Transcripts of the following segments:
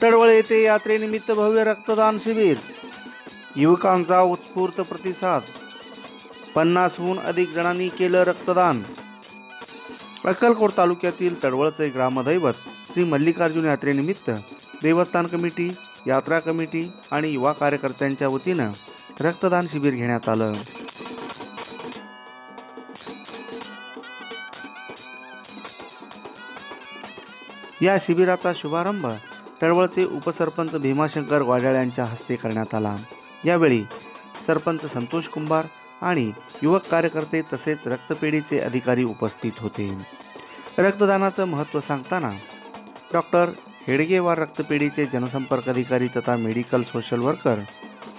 तडवळ येथे यात्रेनिमित्त भव्य रक्तदान शिबिर, युवकांचा उत्स्फूर्त प्रतिसाद, 50हून अधिक जणांनी केलं रक्तदान। अक्कलकोट तालुक्यातील तडवळचे ग्रामदैवत श्री मल्लिकार्जुन यात्रेनिमित्त देवस्थान कमिटी, यात्रा कमिटी आणि युवा कार्यकर्त्यांच्या वतीनं रक्तदान शिबिर घेण्यात आलं। या शिबिराचा शुभारंभ तडवळचे उपसरपंच भीमाशंकर वाड्याळ यांच्या हस्ते करण्यात आला। यावेळी सरपंच संतोष कुंभार आणि युवक कार्यकर्ते तसेच रक्तपेढीचे अधिकारी उपस्थित होते। रक्तदानाचं महत्त्व सांगताना डॉक्टर हेडगेवार रक्तपेढीचे जनसंपर्क अधिकारी तथा मेडिकल सोशल वर्कर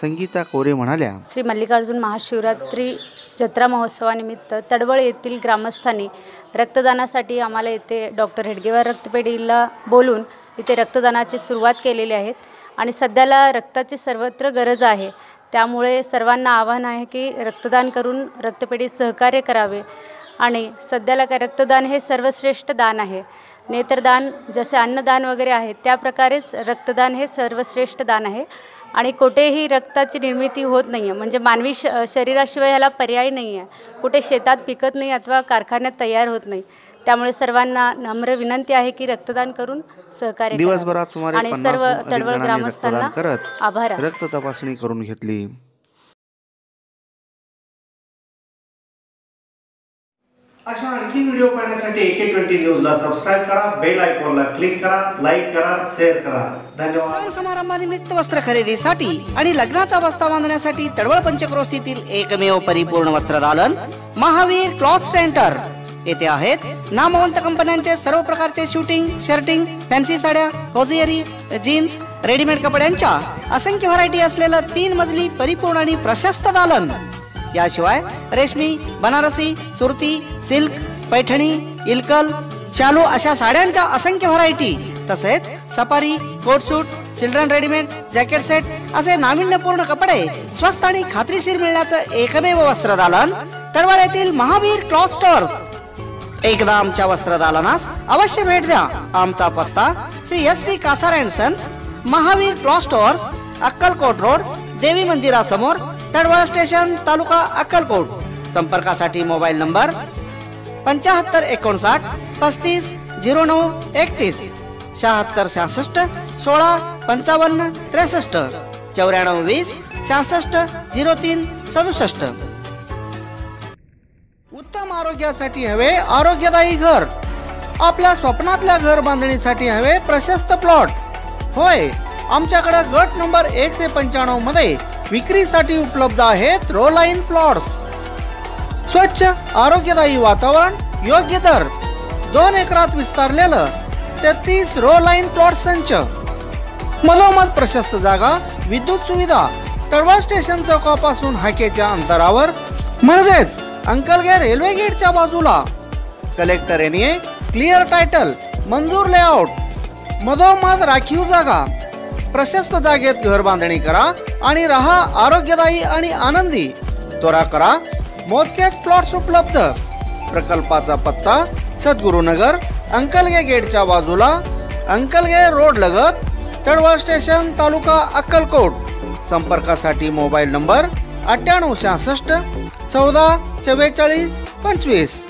संगीता कोरे म्हणाल्या, श्री मल्लिकार्जुन महाशिवरात्री जत्रा महोत्सवानिमित्त तडवळ येथील ग्रामस्थांनी रक्तदानासाठी आम्हाला इथे डॉक्टर हेडगेवार रक्तपेढीला बोलून इथे रक्तदानाची सुरुवात केलेली आहे आणि सध्याला रक्ताची सर्वत्र गरज आहे। त्यामुळे सर्वांना आवाहन आहे की रक्तदान करून रक्तपेढीत सहकार्य करावे आणि सध्याला काय रक्तदान हे सर्वश्रेष्ठ दान आहे। नेत्रदान जसे अन्नदान वगैरे आहे त्या प्रकारेच रक्तदान हे सर्वश्रेष्ठ दान आहे आणि कुठेही रक्ताची निर्मिती होत नाही आहे, म्हणजे मानवी शरीराशिवाय ह्याला पर्याय नाही आहे। कुठे शेतात पिकत नाही अथवा कारखान्यात तयार होत नाही। त्यामुळे सर्वांना नम्र विनंती आहे की रक्तदान करून सहकार्य दिवसभरात सुमारे आणि सर्व तडवळ ग्रामस्थांना आभार। रक्त तपासणी करून घेतली। अशा आणखी व्हिडिओ पाहण्यासाठी AK20 न्यूजला सबस्क्राइब करा, बेल आयकॉनला क्लिक करा, लाईक करा, शेअर करा। धन्यवाद। सण समारंभानिमित्त वस्त्र खरेदीसाठी आणि लग्नाचा बस्ता बांधण्यासाठी तडवळ पंचक्रोशीतील एकमेव परिपूर्ण वस्त्रदालन महावीर क्लॉथ सेंटर येथे आहेत। नामवंत कंपन्यांचे सर्व प्रकारचे शूटिंग, शर्टिंग, फॅन्सी साड्या, होजियरी, जीन्स, रेडीमेड कपड्यांच्या असंख्य व्हरायटी असलेलं 3 मजली परिपूर्ण आणि प्रशस्त दालन। याशिवाय रेशमी, बनारसी, सुरती, सिल्क, पैठणी, इलकल, शालू अशा साड्यांच्या असंख्य व्हरायटी तसेच सफारी, कोट सूट, चिल्ड्रन रेडीमेड, जॅकेट सेट असे नाविन्यपूर्ण कपडे स्वस्त आणि खात्रीशीर मिळण्याचं एकमेव वस्त्रदालन तडवळ येथील महावीर क्लॉथ स्टोअर्स। एकदा आमच्या वस्त्रदालनास अवश्य भेट द्या। आमचा पत्ता Shri SP Kasar and sons, Mahavir cloth stores, Akkalkot road, देवी मंदिरासमोर, तडवळ स्टेशन, तालुका अक्कलकोट। संपर्कासाठी मोबाईल नंबर 7559 35 09 31, 76 66 16 55 63, 94 20 66 03 67। उत्तम आरोग्यासाठी हवे आरोग्यदायी घर, आपल्या स्वप्नातल्या घर बांधणीसाठी हवे प्रशस्त प्लॉट। होय, आमच्याकडे गट नंबर 195 मध्ये विक्रीसाठी उपलब्ध आहेत रो लाईन प्लॉट्स। स्वच्छ आरोग्यदायी वातावरण, योग्य दर, 2 एकरात विस्तारलेलं 33 रो लाईन प्लॉट संच, मधोमध प्रशस्त जागा, विद्युत सुविधा, तडवळ स्टेशन चौकापासून हाकेच्या अंतरावर म्हणजेच अंकलगे रेल्वे गेटच्या बाजूला। कलेक्टर एरिया, क्लिअर टायटल, मंजूर लेआउट, मधोमध राखीव जागा। प्रशस्त जागेत घर बांधणी करा आणि रहा आरोग्यदायी आणि आनंदी। त्वरा करा, मोजकेच प्लॉट्स उपलब्ध। प्रकल्पाचा पत्ता सद्गुरुनगर, अंकलगे गेटच्या बाजूला, अंकलगे रोड लगत, तडवळ स्टेशन, तालुका अक्कलकोट। संपर्कासाठी मोबाईल नंबर 9866 14 44 25।